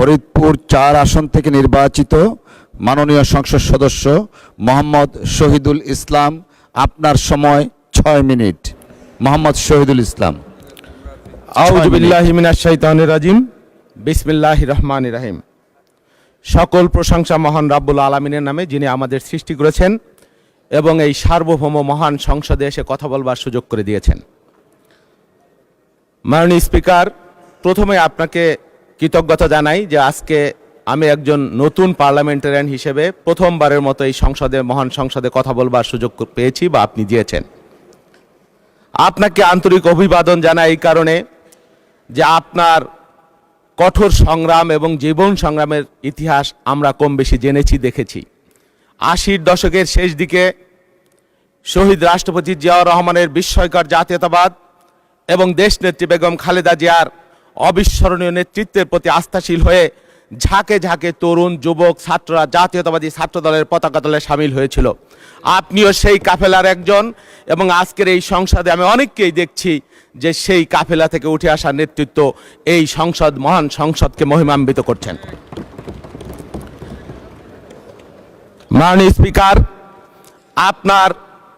ফরিদপুর 4 আসন থেকে নির্বাচিত মাননীয় সংসদ সদস্য মোহাম্মদ শহীদুল ইসলাম, আপনার সময় 6 মিনিট। মোহাম্মদ শহীদুল ইসলাম। আউযু বিল্লাহি মিনাশ শাইতানির রাজিম। বিসমিল্লাহির রহমানির রহিম। সকল প্রশংসা মহান রাব্বুল আলামিনের নামে, যিনি আমাদের সৃষ্টি করেছেন এবং এই সার্বভৌম মহান সংসদে এসে কথা বলবার সুযোগ করে দিয়েছেন। মাননীয় স্পিকার, প্রথমে আপনাকে কৃতজ্ঞতা জানাই যে আজকে আমি একজন নতুন পার্লামেন্টারিয়ান হিসেবে প্রথমবারের মতো এই সংসদে, মহান সংসদে কথা বলবার সুযোগ পেয়েছি বা আপনি দিয়েছেন। আপনাকে আন্তরিক অভিবাদন জানাই এই কারণে যে আপনার কঠোর সংগ্রাম এবং জীবন সংগ্রামের ইতিহাস আমরা কম বেশি জেনেছি, দেখেছি। 80-র দশকের শেষ দিকে শহীদ রাষ্ট্রপতি জিয়াউর রহমানের বিস্ময়কর জাতীয়তাবাদ এবং দেশনেত্রী বেগম খালেদা জিয়ার অবিস্মরণীয় নেতৃত্বের প্রতি আস্থাশীল হয়ে ঝাঁকে ঝাঁকে তরুণ, যুবক, ছাত্ররা জাতীয়তাবাদী ছাত্র দলের পতাকা দলে সামিল হয়েছিল। আপনিও সেই কাফেলার একজন এবং আজকের এই সংসদে আমি অনেককেই দেখছি যে সেই কাফেলা থেকে উঠে আসা নেতৃত্ব এই সংসদ, মহান সংসদকে মহিমান্বিত করছেন। মাননীয় স্পিকার, আপনার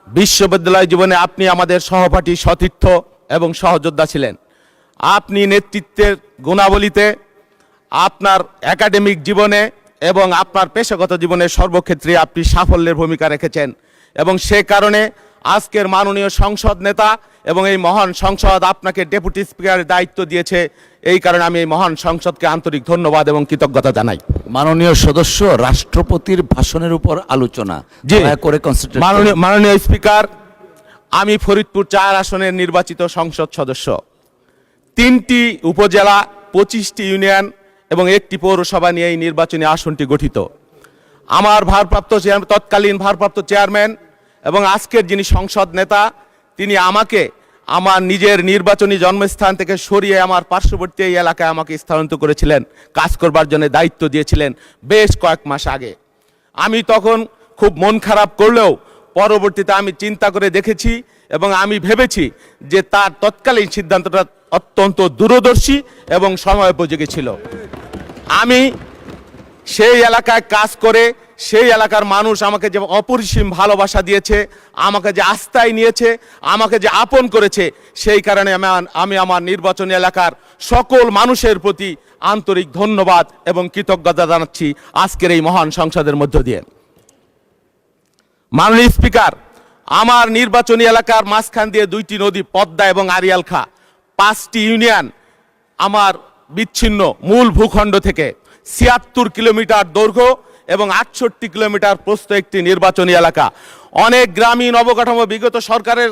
বিশ্ববিদ্যালয় জীবনে আপনি আমাদের সহপাঠী, সতীর্থ এবং সহযোদ্ধা ছিলেন। আপনি নেতৃত্বের গুণাবলীতে, আপনার একাডেমিক জীবনে এবং আপনার পেশাগত জীবনে সর্বক্ষেত্রে আপনি সাফল্যের ভূমিকা রেখেছেন এবং সে কারণে আজকের মাননীয় সংসদ নেতা এবং এই মহান সংসদ আপনাকে ডেপুটি স্পিকারের দায়িত্ব দিয়েছে। এই কারণে আমি এই মহান সংসদকে আন্তরিক ধন্যবাদ এবং কৃতজ্ঞতা জানাই। মাননীয় সদস্য, রাষ্ট্রপতির ভাষণের উপর আলোচনা করে মাননীয় স্পিকার, আমি ফরিদপুর 4 আসনের নির্বাচিত সংসদ সদস্য। 3টি উপজেলা, 25টি ইউনিয়ন এবং 1টি পৌরসভা নিয়ে এই নির্বাচনী আসনটি গঠিত। আমার তৎকালীন ভারপ্রাপ্ত চেয়ারম্যান এবং আজকের যিনি সংসদ নেতা, তিনি আমাকে আমার নিজের নির্বাচনী জন্মস্থান থেকে সরিয়ে আমার পার্শ্ববর্তী এই এলাকায় আমাকে স্থানান্তর করেছিলেন, কাজ করবার জন্য দায়িত্ব দিয়েছিলেন বেশ কয়েক মাস আগে। আমি তখন খুব মন খারাপ করলেও পরবর্তীতে আমি চিন্তা করে দেখেছি এবং আমি ভেবেছি যে তার তৎকালীন সিদ্ধান্তটা অত্যন্ত দূরদর্শী এবং সময়োপযোগী ছিল। আমি সেই এলাকায় কাজ করে সেই এলাকার মানুষ আমাকে যে অপরিসীম ভালোবাসা দিয়েছে, আমাকে যে আস্থায় নিয়েছে, আমাকে যে আপন করেছে, সেই কারণে আমি আমার নির্বাচনী এলাকার সকল মানুষের প্রতি আন্তরিক ধন্যবাদ এবং কৃতজ্ঞতা জানাচ্ছি আজকের এই মহান সংসদের মধ্য দিয়ে। মাননীয় স্পিকার, আমার নির্বাচনী এলাকার মাঝখান দিয়ে 2টি নদী, পদ্মা এবং আড়িয়াল খাঁ, 5টি ইউনিয়ন আমার বিচ্ছিন্ন মূল ভূখণ্ড থেকে 76 কিলোমিটার দৈর্ঘ্য এবং 68 কিলোমিটার প্রস্থ একটি নির্বাচনী এলাকা। অনেক গ্রামীণ অবকাঠামো, বিগত সরকারের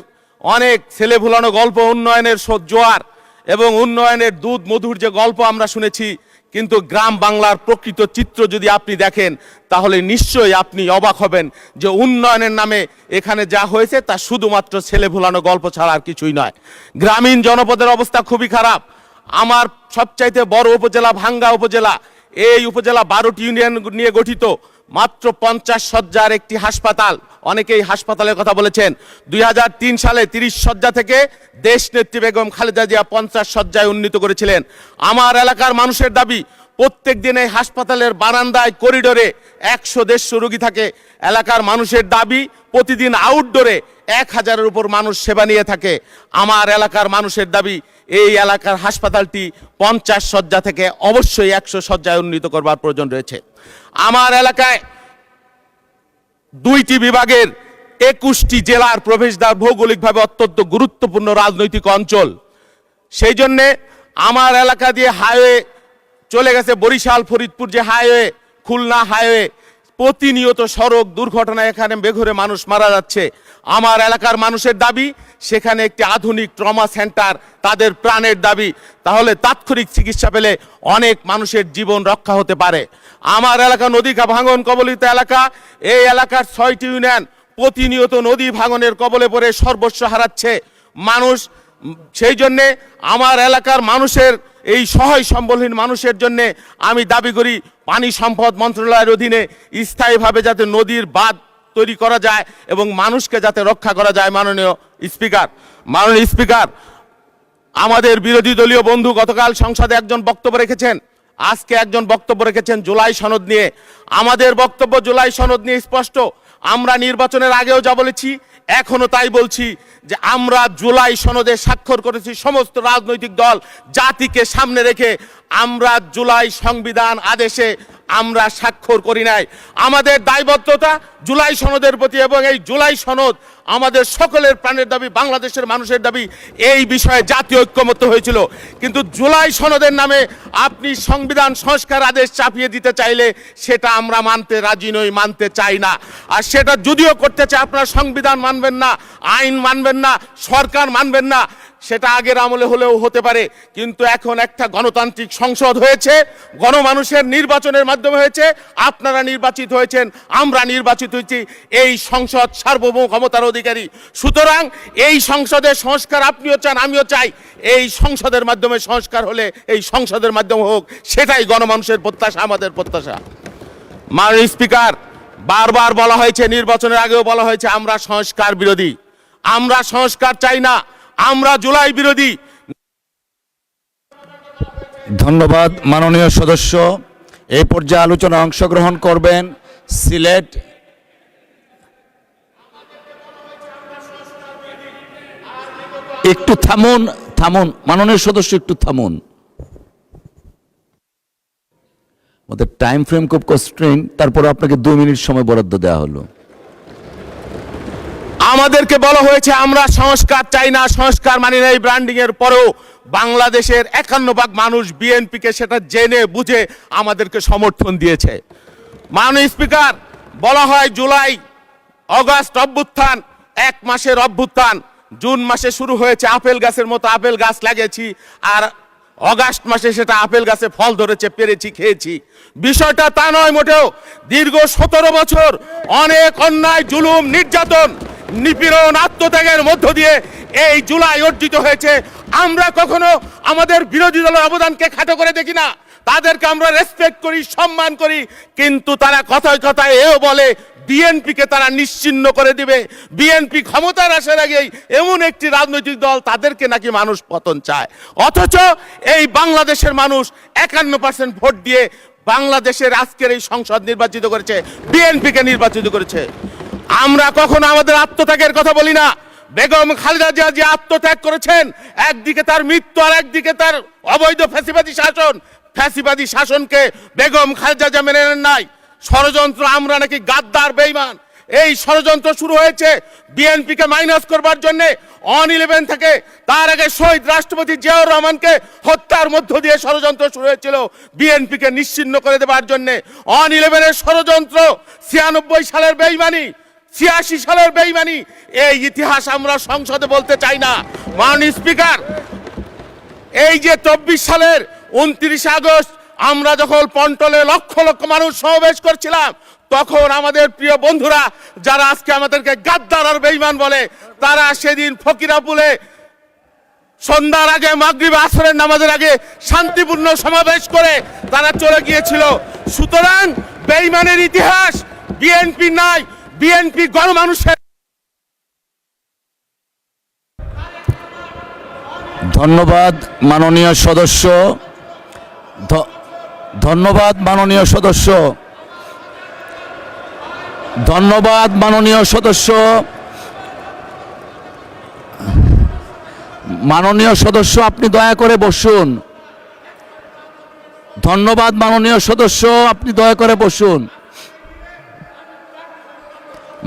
অনেক ছেলে ভুলানো গল্প, উন্নয়নের জোয়ার এবং উন্নয়নের দুধ মধুর যে গল্প আমরা শুনেছি, কিন্তু গ্রাম বাংলার প্রকৃত চিত্র যদি আপনি দেখেন তাহলে নিশ্চয়ই আপনি অবাক হবেন যে উন্নয়নের নামে এখানে যা হয়েছে তা শুধুমাত্র ছেলে ভুলানো গল্প ছাড়া আর কিছুই নয়। গ্রামীণ জনপদের অবস্থা খুবই খারাপ। আমার সবচাইতে বড় উপজেলা ভাঙ্গা উপজেলা, এই উপজেলা 12টি ইউনিয়ন নিয়ে গঠিত, মাত্র 50 শয্যার একটি হাসপাতাল। অনেকেই হাসপাতালের কথা বলেছেন। 2003 সালে 30 শয্যা থেকে দেশনেত্রী বেগম খালেদা জিয়া 50 শয্যায় উন্নীত করেছিলেন। আমার এলাকার মানুষের দাবি, প্রত্যেক দিন এই হাসপাতালের বারান্দায়, করিডোরে 100-150 রোগী থাকে। এলাকার মানুষের দাবি, প্রতিদিন আউটডোরে 1000-এর উপর মানুষ সেবা নিয়ে থাকে। আমার এলাকার মানুষের দাবি, এই এলাকার হাসপাতালটি 50 শয্যা থেকে অবশ্যই 100 শয্যায় উন্নীত করবার প্রয়োজন রয়েছে। আমার এলাকায় 2টি বিভাগের 21টি জেলার প্রবেশদ্বার, ভৌগোলিকভাবে অত্যন্ত গুরুত্বপূর্ণ রাজনৈতিক অঞ্চল। সেই জন্যে আমার এলাকা দিয়ে হাইওয়ে চলে গেছে, বরিশাল ফরিদপুর যে হাইওয়ে, খুলনা হাইওয়ে, প্রতিনিয়ত সড়ক দুর্ঘটনায় এখানে বেঘরে মানুষ মারা যাচ্ছে। আমার এলাকার মানুষের দাবি, সেখানে একটি আধুনিক ট্রমা সেন্টার, তাদের প্রাণের দাবি। তাহলে তাৎক্ষণিক চিকিৎসা পেলে অনেক মানুষের জীবন রক্ষা হতে পারে। আমার এলাকা নদী ভাঙন কবলিত এলাকা, এই এলাকার 6টি ইউনিয়ন প্রতিনিয়ত নদী ভাঙনের কবলে পড়ে সর্বস্ব হারাচ্ছে মানুষ। সেই জন্যে আমার এলাকার মানুষের, এই সহায় সম্বলহীন মানুষের জন্য আমি দাবি করি পানি সম্পদ মন্ত্রণালয়ের অধীনে স্থায়ীভাবে যাতে নদীর বাঁধ তৈরি করা যায় এবং মানুষকে যাতে রক্ষা করা যায়। মাননীয় স্পিকার, আমাদের বিরোধী দলীয় বন্ধু গতকাল সংসদে একজন বক্তব্য রেখেছেন। আজকে একজন বক্তব্য রেখেছেন জুলাই সনদ নিয়ে। আমাদের বক্তব্য জুলাই সনদ নিয়ে স্পষ্ট। আমরা নির্বাচনের আগেও যা বলেছি, এখনো তাই বলছি যে আমরা জুলাই সনদে স্বাক্ষর করেছি সমস্ত রাজনৈতিক দল জাতিকে সামনে রেখে। আমরা জুলাই সংবিধান আদেশে আমরা স্বাক্ষর করি নাই। আমাদের দায়বদ্ধতা জুলাই সনদের প্রতি, এবং এই জুলাই সনদ আমাদের সকলের প্রাণের দাবি, বাংলাদেশের মানুষের দাবি। এই বিষয়ে জাতীয় ঐক্যমত্য হয়েছিল। কিন্তু জুলাই সনদের নামে আপনি সংবিধান সংস্কার আদেশ চাপিয়ে দিতে চাইলে সেটা আমরা মানতে রাজি নই, মানতে চাই না। আর সেটা যদিও করতে চায়, আপনারা সংবিধান মানবেন না, আইন মানবেন না, সরকার মানবেন না, সেটা আগের আমলে হলেও হতে পারে। কিন্তু এখন একটা গণতান্ত্রিক সংসদ হয়েছে, গণমানুষের নির্বাচনের মাধ্যমে হয়েছে। আপনারা নির্বাচিত হয়েছেন, আমরা নির্বাচিত হয়েছি। এই সংসদ সার্বভৌম ক্ষমতার অধিকারী। সুতরাং এই সংসদের সংস্কার আপনিও চান, আমিও চাই। এই সংসদের মাধ্যমে সংস্কার হলে এই সংসদের মাধ্যমে হোক, সেটাই গণমানুষের প্রত্যাশা, আমাদের প্রত্যাশা। মাননীয় স্পিকার, বারবার বলা হয়েছে, নির্বাচনের আগেও বলা হয়েছে আমরা সংস্কার বিরোধী। আমরা সংস্কার চাই না, আমরা জুলাই বিরোধী। ধন্যবাদ মাননীয় সদস্য। এই পর্যায়ে আলোচনায় অংশগ্রহণ করবেন সিলেট একটু থামুন, থামুন মাননীয় সদস্য, একটু থামুন। আমাদের টাইম ফ্রেম খুব কনস্ট্রেইন, তারপর আপনাকে 2 মিনিট সময় বরাদ্দ দেওয়া হলো। আমাদেরকে বলা হয়েছে আমরা সংস্কার চাই না, সংস্কার মানি না। এই ব্র্যান্ডিং এর পরেও বাংলাদেশের 51% মানুষ বিএনপিকে সেটা জেনে বুঝে আমাদেরকে সমর্থন দিয়েছে। মাননীয় স্পিকার, বলা হয় জুলাই অগাস্ট অভ্যুত্থান 1 মাসের অভ্যুত্থান। জুন মাসে শুরু হয়েছে, আপেল গাছের মতো আপেল গাছ লাগিয়েছি, আর অগাস্ট মাসে সেটা আপেল গাছে ফল ধরেছে, পেরেছি, খেয়েছি। বিষয়টা তা নয় মোটেও। দীর্ঘ 17 বছর অনেক অন্যায়, জুলুম, নির্যাতন, নিপীড়ন, আত্মত্যাগের মধ্য দিয়ে এই জুলাই অর্জিত হয়েছে। আমরা কখনো আমাদের বিরোধী দলের অবদানকে খাটো করে দেখি না, তাদেরকে আমরা রেসপেক্ট করি, সম্মান করি। কিন্তু তারা কথায় কথায় এও বলে বিএনপিকে তারা নিশ্চিহ্ন করে দিবে। বিএনপি ক্ষমতার আসার আগেই এমন একটি রাজনৈতিক দল, তাদেরকে নাকি মানুষ পতন চায়। অথচ এই বাংলাদেশের মানুষ 51% ভোট দিয়ে বাংলাদেশের আজকের এই সংসদ নির্বাচিত করেছে, বিএনপিকে নির্বাচিত করেছে। আমরা কখনো আমাদের আত্মত্যাগের কথা বলি না। বেগম খালেদা জিয়া যে আত্মত্যাগ করেছেন, একদিকে তার মৃত্যু আর একদিকে তার অবৈধ ফ্যাসিবাদী শাসন। ফ্যাসিবাদী শাসনকে বেগম খালেদা জিয়া মেনে নেন নাই। ষড়যন্ত্র, আমরা নাকি গাদ্দার, বেঈমান, এই ষড়যন্ত্র শুরু হয়েছে বিএনপিকে মাইনাস করবার জন্য। অন 11 থেকে তার আগে শহীদ রাষ্ট্রপতি জিয়াউর রহমানকে হত্যার মধ্য দিয়ে ষড়যন্ত্র শুরু হয়েছিল বিএনপিকে নিশ্চিহ্ন করে দেবার জন্য। অন 11-এর ষড়যন্ত্র, 96 সালের বেঈমানি, 86 সালের বেঈমানি, এই ইতিহাস আমরা সংসদে বলতে চাই না। মাননীয় স্পিকার, এই যে 24 সালের 29 আগস্ট আমরা যখন পন্টলে লক্ষ লক্ষ মানুষ সমাবেশ করছিলাম, তখন আমাদের প্রিয় বন্ধুরা যারা আজকে আমাদেরকে গাদ্দার আর বেঈমান বলে, তারা সেদিন ফকিরাপুলে সন্ধ্যার আগে, মাগরিব আসরের নামাজের আগে শান্তিপূর্ণ সমাবেশ করে তারা চলে গিয়েছিল। সুতরাং বেঈমানের ইতিহাস বিএনপি নাই, বিএনপি গণমানুষের। ধন্যবাদ মাননীয় সদস্য। ধন্যবাদ মাননীয় সদস্য। ধন্যবাদ মাননীয় সদস্য। মাননীয় সদস্য, আপনি দয়া করে বসুন। ধন্যবাদ মাননীয় সদস্য, আপনি দয়া করে বসুন।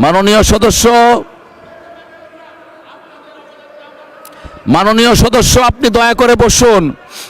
মাননীয় সদস্য, মাননীয় সদস্য, আপনি দয়া করে বসুন।